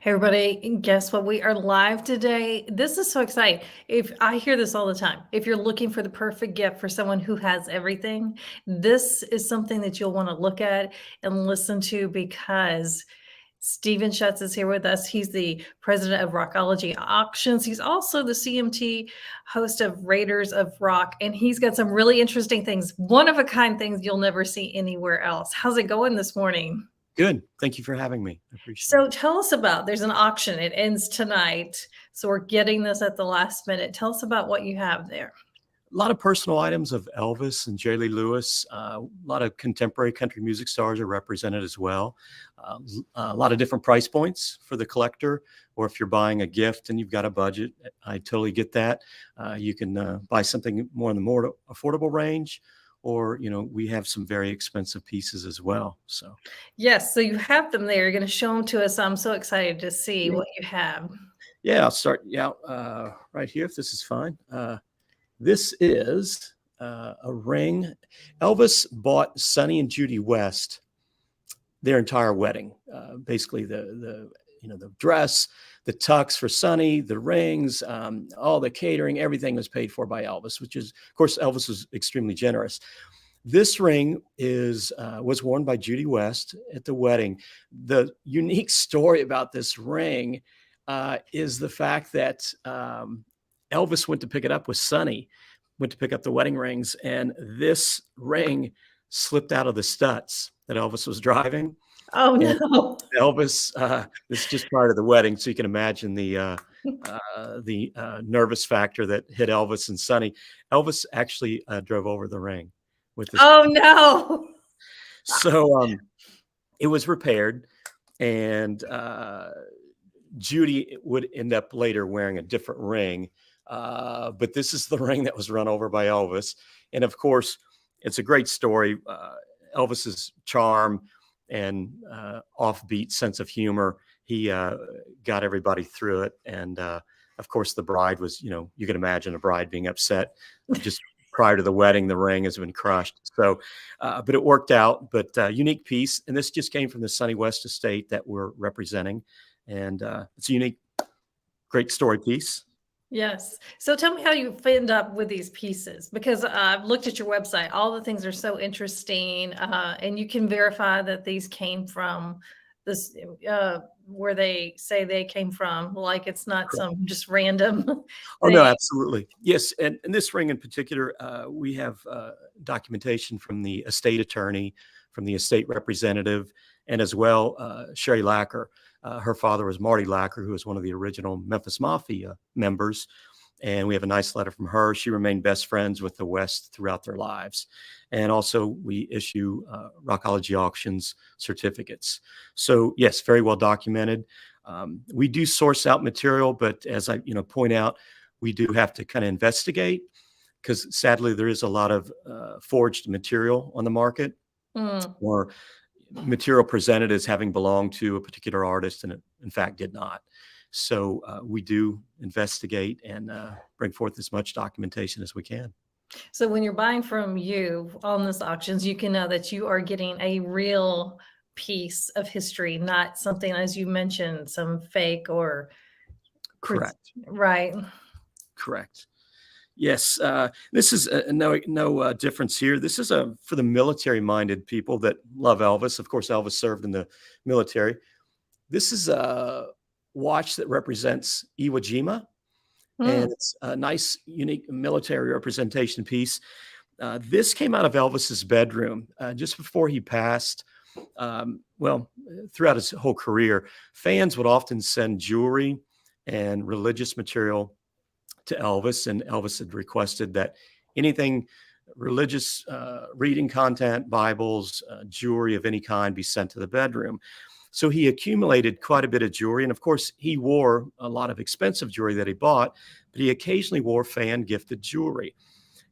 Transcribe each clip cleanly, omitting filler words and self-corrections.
Hey everybody, and guess what? We are live today. This is so exciting. If I hear this all the time, if you're looking for the perfect gift for someone who has everything, this is something that you'll want to look at and listen to because Stephen Schutz is here with us. He's the president of Rockology Auctions. He's also the CMT host of Raiders of Rock, and he's got some really interesting things, one of a kind things you'll never see anywhere else. How's it going this morning? Good. Thank you for having me. I appreciate So it. tell us about there's an auction. It ends tonight. So we're getting this at the last minute. Tell us about what you have there. A lot of personal items of Elvis and Jerry Lee Lewis. A lot of contemporary country music stars are represented as well. Uh, a lot of different price points for the collector, or if you're buying a gift and you've got a budget, I totally get that. You can buy something more in the more affordable range, or we have some very expensive pieces as well. So Yes, so you have them there. You're going to show them to us. I'm so excited to see what you have. yeah, I'll start out right here if this is fine. This is a ring. Elvis bought Sonny and Judy West their entire wedding. Basically, the dress, the tux for Sonny, the rings, all the catering, everything was paid for by Elvis. Which is, of course, Elvis was extremely generous. This ring was worn by Judy West at the wedding. The unique story about this ring is the fact that Elvis went to pick it up with Sonny, went to pick up the wedding rings, and this ring slipped out of the studs that Elvis was driving. Oh And no. Elvis, this is just prior to the wedding, so you can imagine the nervous factor that hit Elvis and Sonny. Elvis actually drove over the ring with this. Oh no. So it was repaired, and Judy would end up later wearing a different ring. But this is the ring that was run over by Elvis. And of course, it's a great story. Elvis's charm and offbeat sense of humor, he got everybody through it. And of course, the bride was, you can imagine a bride being upset just prior to the wedding. The ring has been crushed. So, but it worked out. But unique piece. And this just came from the Sonny West estate that we're representing. And it's a unique, great story piece. Yes. So tell me how you end up with these pieces because I've looked at your website. All the things are so interesting, and you can verify that these came from this where they say they came from. Like it's not Correct. some just random Oh, no, thing. absolutely. Yes. And this ring in particular, we have documentation from the estate attorney, from the estate representative, and as well, Sherry Lacker. Her father was Marty Lacker, who was one of the original Memphis Mafia members. And we have a nice letter from her. She remained best friends with the West throughout their lives. And also, we issue Rockology Auctions certificates. So, yes, very well documented. We do source out material, but as I point out, we do have to kind of investigate because sadly there is a lot of forged material on the market, Mm. or material presented as having belonged to a particular artist and it in fact did not. So we do investigate and bring forth as much documentation as we can. So when you're buying from you on this auctions, you can know that you are getting a real piece of history, not something, as you mentioned, some fake or Correct. right. Correct. Yes, this is no difference here. This is for the military-minded people that love Elvis. Of course, Elvis served in the military. This is a watch that represents Iwo Jima, Mm. and it's a nice, unique military representation piece. This came out of Elvis's bedroom just before he passed. Well, throughout his whole career, fans would often send jewelry and religious material to Elvis, and Elvis had requested that anything religious, reading content, Bibles, jewelry of any kind be sent to the bedroom. So he accumulated quite a bit of jewelry. And of course, he wore a lot of expensive jewelry that he bought, but he occasionally wore fan gifted jewelry.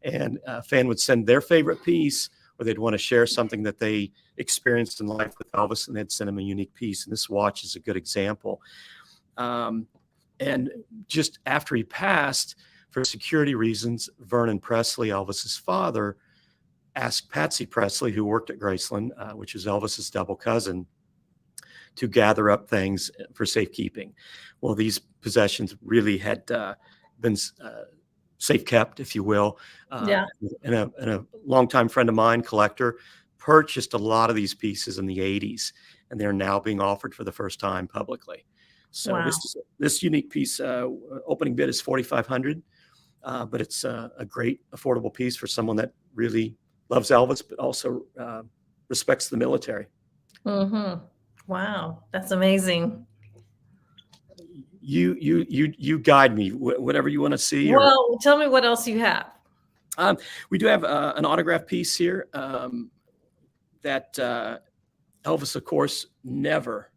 And a fan would send their favorite piece, or they'd want to share something that they experienced in life with Elvis, and they'd send him a unique piece. And this watch is a good example. And just after he passed, for security reasons, Vernon Presley, Elvis's father, asked Patsy Presley, who worked at Graceland, which is Elvis's double cousin, to gather up things for safekeeping. Well, these possessions really had been safe kept, if you will. Yeah. And a longtime friend of mine, collector, purchased a lot of these pieces in the 80s, and they're now being offered for the first time publicly. So Wow. this unique piece, opening bid is 4,500, but it's a great affordable piece for someone that really loves Elvis, but also respects the military. Mm-hmm. Wow. That's amazing. You guide me, whatever you want to see. Or Well, tell me what else you have. we do have an autograph piece here that Elvis, of course, never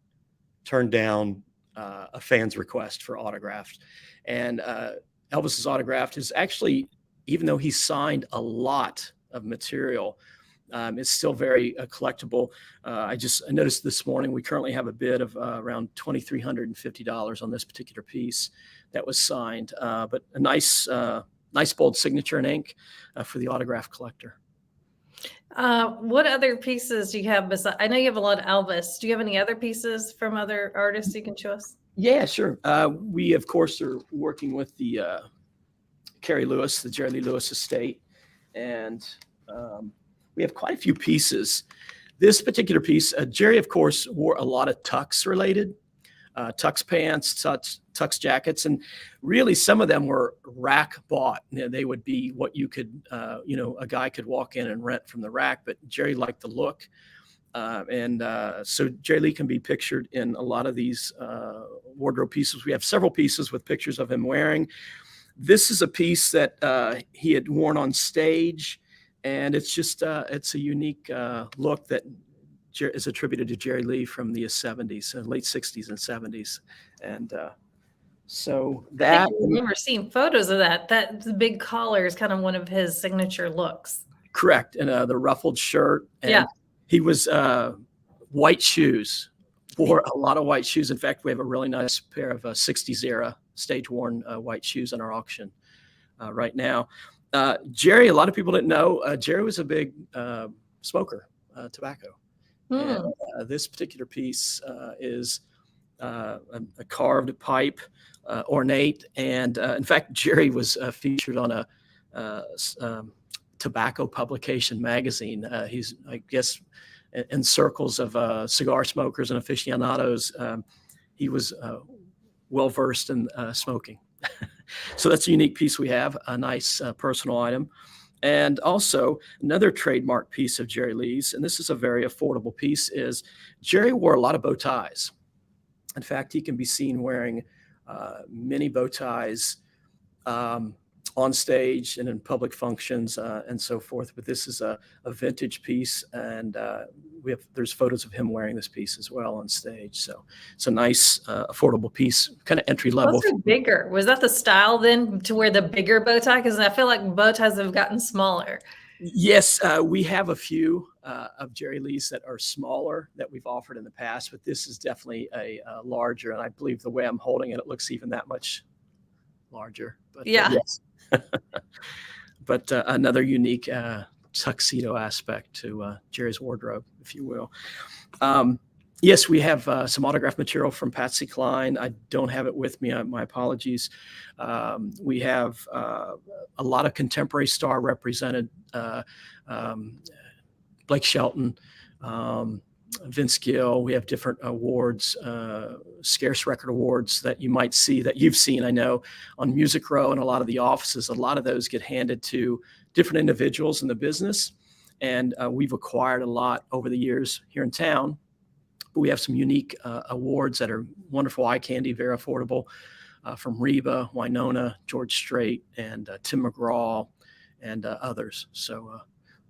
turned down a fan's request for autographs. And Elvis's autograph is actually, even though he signed a lot of material, it's still very collectible. I noticed this morning we currently have a bid of around $2,350 on this particular piece that was signed, but a nice bold signature in ink for the autograph collector. What other pieces do you have besides? I know you have a lot of Elvis. Do you have any other pieces from other artists you can show us? Yeah, sure. We, of course, are working with the Jerry Lee Lewis estate, and we have quite a few pieces. This particular piece, Jerry, of course, wore a lot of tux related, tux pants, tux jackets, and really some of them were rack bought. They would be what you could, a guy could walk in and rent from the rack, but Jerry liked the look. So Jerry Lee can be pictured in a lot of these wardrobe pieces. We have several pieces with pictures of him wearing. This is a piece that he had worn on stage, and it's just it's a unique look that is attributed to Jerry Lee from the 70s, late 60s and 70s. And so that, I remember seeing photos of that. That the big collar is kind of one of his signature looks. correct. And the ruffled shirt. And Yeah. he was white shoes, wore a lot of white shoes. In fact, we have a really nice pair of 60s era stage worn white shoes in our auction right now. Jerry, a lot of people didn't know, Jerry was a big smoker, tobacco. And this particular piece is a carved pipe, ornate. And in fact, Jerry was featured on a tobacco publication magazine. He's, I guess, in circles of cigar smokers and aficionados, he was well-versed in smoking. So that's a unique piece we have, a nice personal item. And also another trademark piece of Jerry Lee's, and this is a very affordable piece, is Jerry wore a lot of bow ties. In fact, he can be seen wearing many bow ties on stage and in public functions and so forth. But this is a vintage piece, and there's photos of him wearing this piece as well on stage. So it's a nice, affordable piece, kind of entry level. Those are bigger. Was that the style then to wear the bigger bow tie? Because I feel like bow ties have gotten smaller. Yes, we have a few of Jerry Lee's that are smaller that we've offered in the past, but this is definitely a larger, and I believe the way I'm holding it, it looks even that much larger. But, yeah. Yes. But another unique tuxedo aspect to Jerry's wardrobe, if you will. Yes, we have some autograph material from Patsy Cline. I don't have it with me. My apologies. We have a lot of contemporary star represented. Blake Shelton, Vince Gill. We have different awards, scarce record awards that you might see, that you've seen, I know, on Music Row and a lot of the offices. A lot of those get handed to different individuals in the business. And we've acquired a lot over the years here in town. But we have some unique awards that are wonderful eye candy, very affordable, from Reba, Winona, George Strait, and Tim McGraw, and others. So a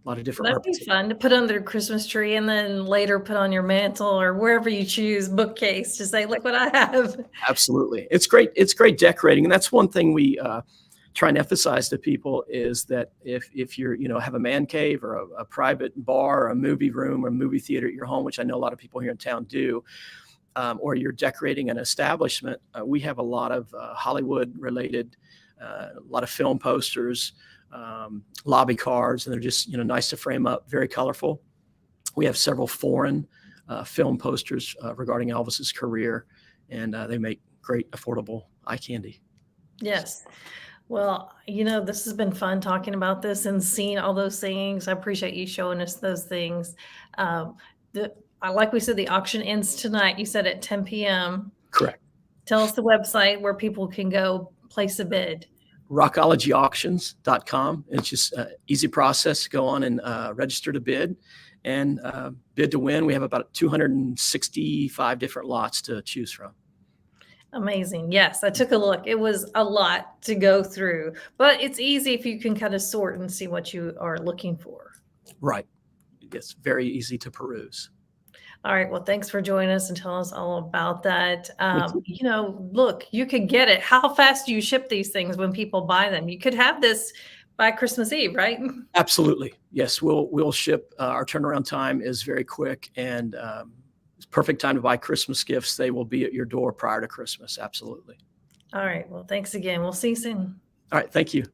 lot of different. That'd be fun to put under the Christmas tree and then later put on your mantle or wherever you choose, bookcase, to say, look what I have. Absolutely. It's great. It's great decorating. And that's one thing we try and emphasize to people, is that if you're, have a man cave or a private bar or a movie room or a movie theater at your home, which I know a lot of people here in town do, or you're decorating an establishment, we have a lot of Hollywood related, a lot of film posters, lobby cards, and they're just, nice to frame up, very colorful. We have several foreign film posters regarding Elvis's career, and they make great, affordable eye candy. Yes. Well, this has been fun talking about this and seeing all those things. I appreciate you showing us those things. Um, like we said, the auction ends tonight. You said at 10 p.m. Correct. Tell us the website where people can go place a bid. RockologyAuctions.com. It's just an easy process to go on and register to bid and bid to win. We have about 265 different lots to choose from. Amazing. Yes, I took a look. It was a lot to go through, but it's easy if you can kind of sort and see what you are looking for. Right. It's very easy to peruse. All right. Well, thanks for joining us and telling us all about that. Thank you. Look, you could get it. How fast do you ship these things when people buy them? You could have this by Christmas Eve, right? Absolutely. Yes, we'll ship. Our turnaround time is very quick, and it's perfect time to buy Christmas gifts. They will be at your door prior to Christmas. Absolutely. All right. Well, thanks again. We'll see you soon. All right. Thank you.